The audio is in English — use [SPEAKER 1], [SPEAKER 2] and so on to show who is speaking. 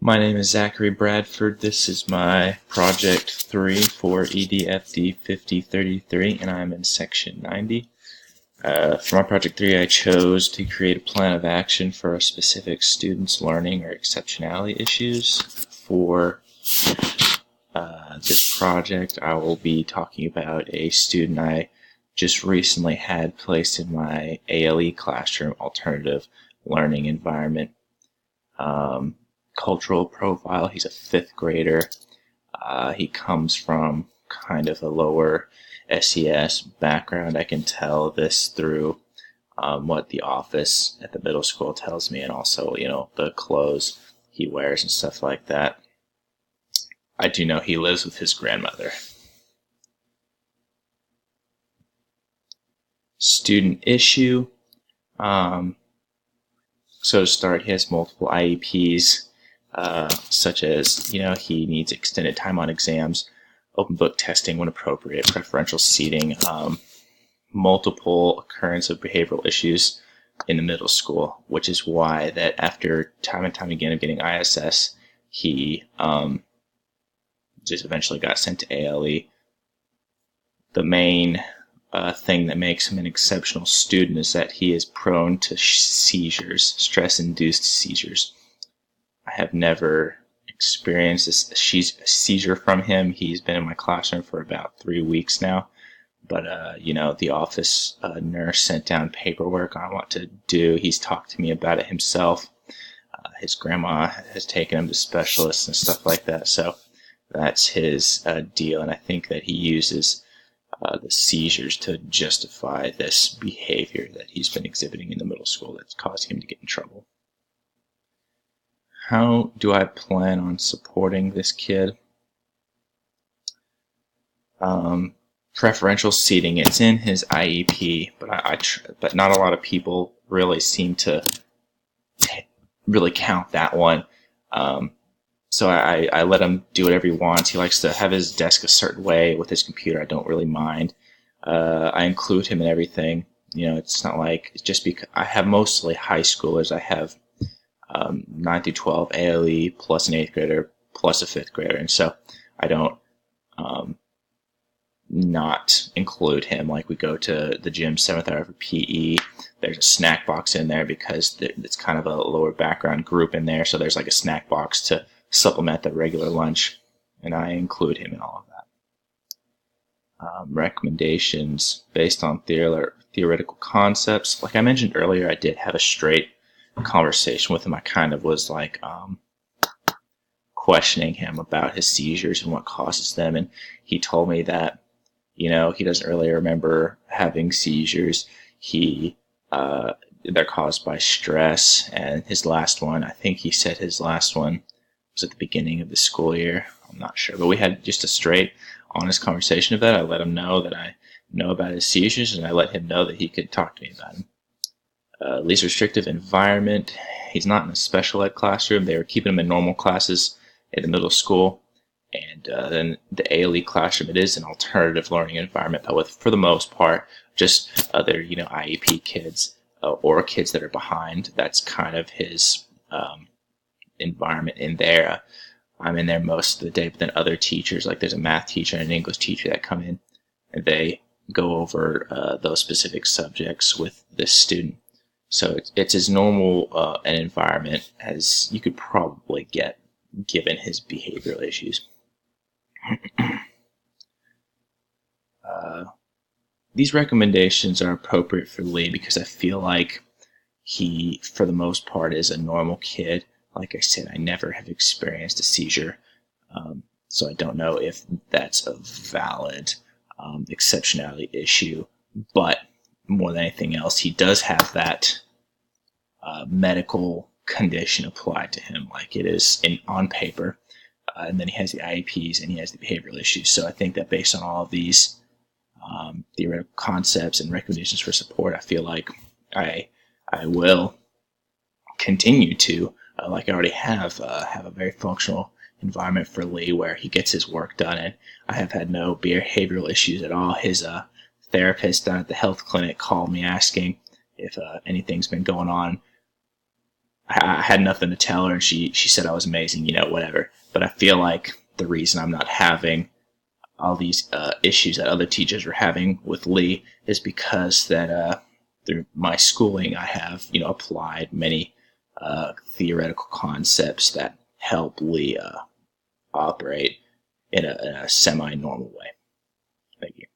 [SPEAKER 1] My name is Zachary Bradford. This is my project 3 for edfd5033, and I'm in section 90. For my project 3, I chose to create a plan of action for a specific student's learning or exceptionality issues. For this project, I will be talking about a student I just recently had placed in my ALE classroom, alternative learning environment. Cultural profile, he's a 5th grader. He comes from kind of a lower SES background. I can tell this through what the office at the middle school tells me, and also, the clothes he wears and stuff like that. I do know he lives with his grandmother. Student issue. So to start, he has multiple IEPs. Such as, he needs extended time on exams, open book testing when appropriate, preferential seating, multiple occurrence of behavioral issues in the middle school, which is why that after time and time again of getting ISS, he just eventually got sent to ALE. The main thing that makes him an exceptional student is that he is prone to seizures, stress-induced seizures. I have never experienced a seizure from him. He's been in my classroom for about 3 weeks now. But, the office nurse sent down paperwork on what to do. He's talked to me about it himself. His grandma has taken him to specialists and stuff like that. So that's his deal. And I think that he uses the seizures to justify this behavior that he's been exhibiting in the middle school that's causing him to get in trouble. How do I plan on supporting this kid? Preferential seating, it's in his IEP, but not a lot of people really seem to really count that one. So I let him do whatever he wants. He likes to have his desk a certain way with his computer. I don't really mind. I include him in everything. It's not like it's just because I have mostly high schoolers. I have 9 through 12 ALE plus an 8th grader plus a 5th grader, and so I don't not include him. Like, we go to the gym 7th hour for PE. There's a snack box in there because it's kind of a lower background group in there, so there's like a snack box to supplement the regular lunch, and I include him in all of that. Recommendations based on theoretical concepts. Like I mentioned earlier, I did have a straight conversation with him. I kind of was like questioning him about his seizures and what causes them, and he told me that he doesn't really remember having seizures. They're caused by stress, and his last one, I think he said his last one was at the beginning of the school year. I'm not sure, but we had just a straight, honest conversation of that. I let him know that I know about his seizures, and I let him know that he could talk to me about them. Least restrictive environment. He's not in a special ed classroom. They were keeping him in normal classes at the middle school. And then the ALE classroom, it is an alternative learning environment, but for the most part, just other, IEP kids or kids that are behind. That's kind of his environment in there. I'm in there most of the day, but then other teachers, like there's a math teacher and an English teacher that come in, and they go over those specific subjects with this student. So it's as normal an environment as you could probably get given his behavioral issues. These recommendations are appropriate for Lee because I feel like he, for the most part, is a normal kid. Like I said, I never have experienced a seizure, so I don't know if that's a valid exceptionality issue. But more than anything else, he does have that medical condition applied to him, like it is on paper. And then he has the IEPs and he has the behavioral issues. So I think that based on all of these theoretical concepts and recommendations for support, I feel like I will continue to, like I already have a very functional environment for Lee where he gets his work done, and I have had no behavioral issues at all. His therapist down at the health clinic called me asking if anything's been going on I had nothing to tell her, and she said I was amazing, whatever. But I feel like the reason I'm not having all these issues that other teachers are having with Lee is because that through my schooling, I have applied many theoretical concepts that help Lee operate in a semi-normal way. Thank you.